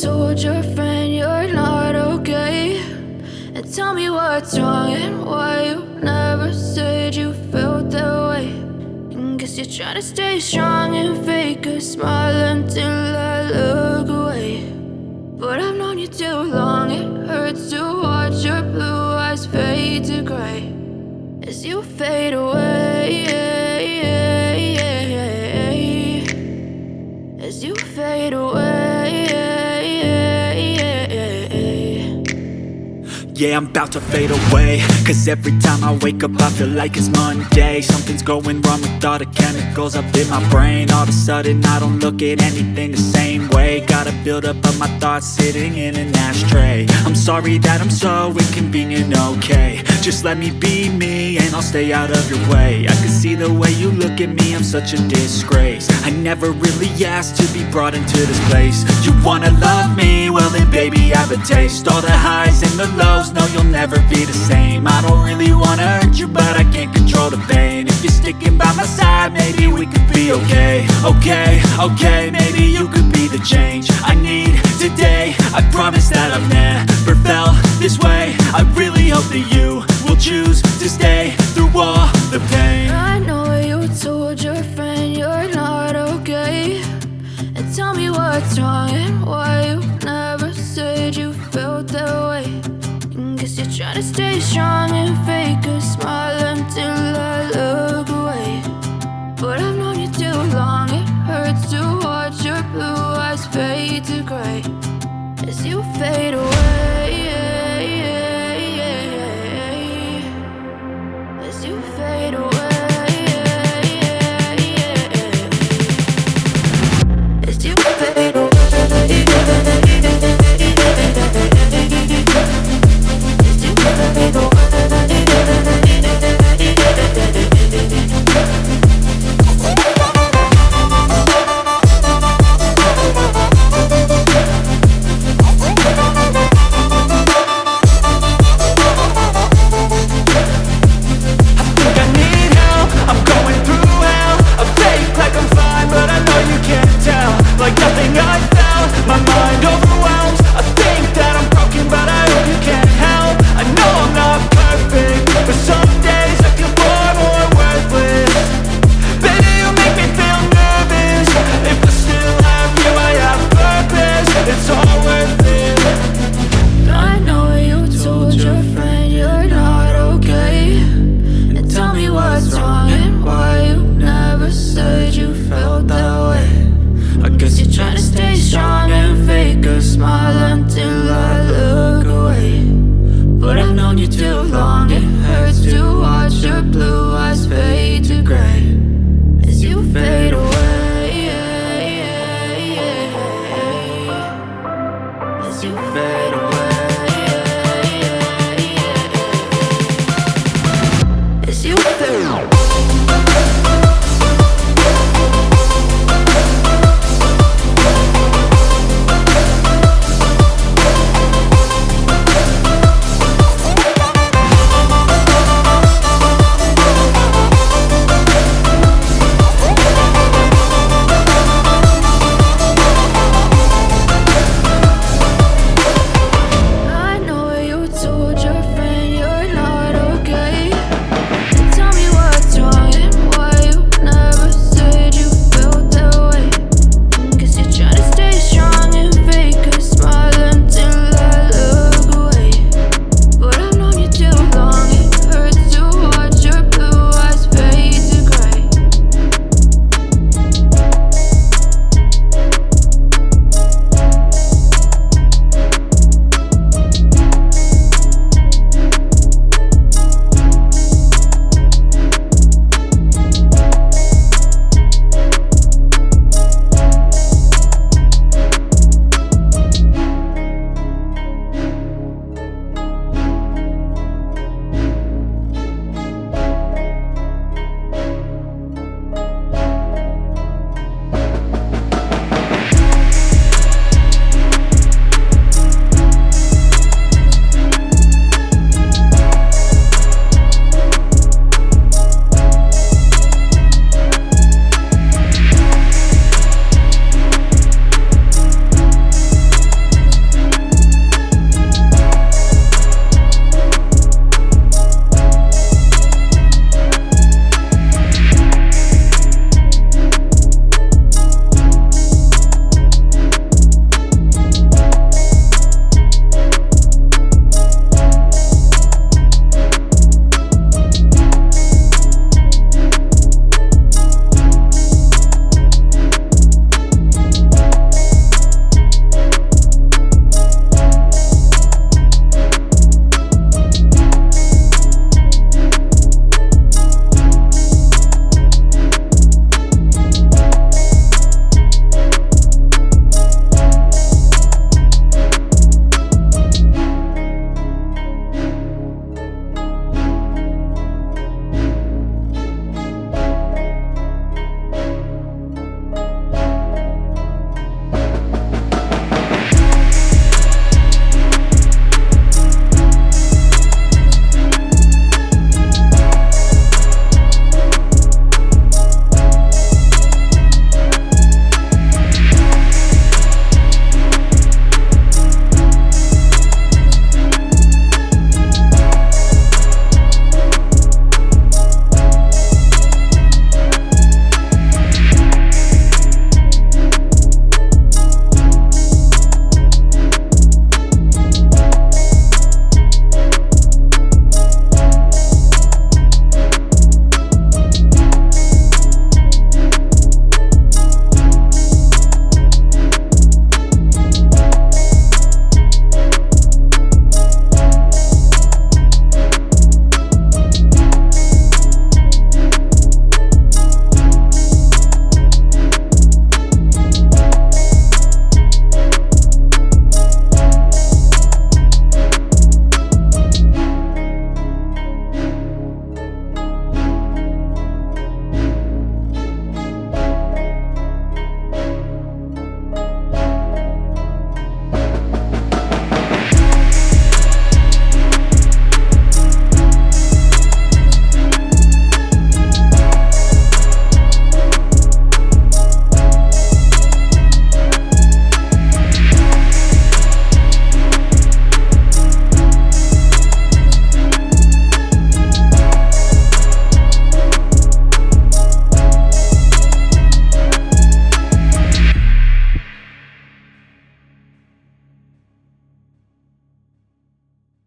told your friend you're not okay, and tell me what's wrong and why you never said you felt that way. And guess you're trying to stay strong and fake a smile until I look away. But I've known you too long, it hurts to watch your blue eyes fade to gray as you fade away, as you fade away. Yeah, I'm about to fade away, cause every time I wake up I feel like it's Monday. Something's going wrong with all the chemicals up in my brain. All of a sudden I don't look at anything the same way. Gotta build up of my thoughts sitting in an ashtray. I'm sorry that I'm so inconvenient, okay. Just let me be me and I'll stay out of your way. I can see the way you look at me, I'm such a disgrace. I never really asked to be brought into this place. You wanna love me? Well then baby I have a taste. All the highs and the lows, no you'll never be the same. I don't really wanna hurt you but I can't control the pain. If you're sticking by my side maybe we could be okay. Okay, maybe you could be the change I need today. I promise that I've never felt this way. I really hope that you will choose to stay through all the pain. I know you told your friend you're not okay, and tell me what's wrong and why you never said you felt that way. And guess you're trying to stay strong and fake a smile until I look away. But I've known you too long, it hurts to watch your blue eyes fade to gray as you fade away, as you fade away, as you fade away. Like nothing I felt, my mind overwhelmed.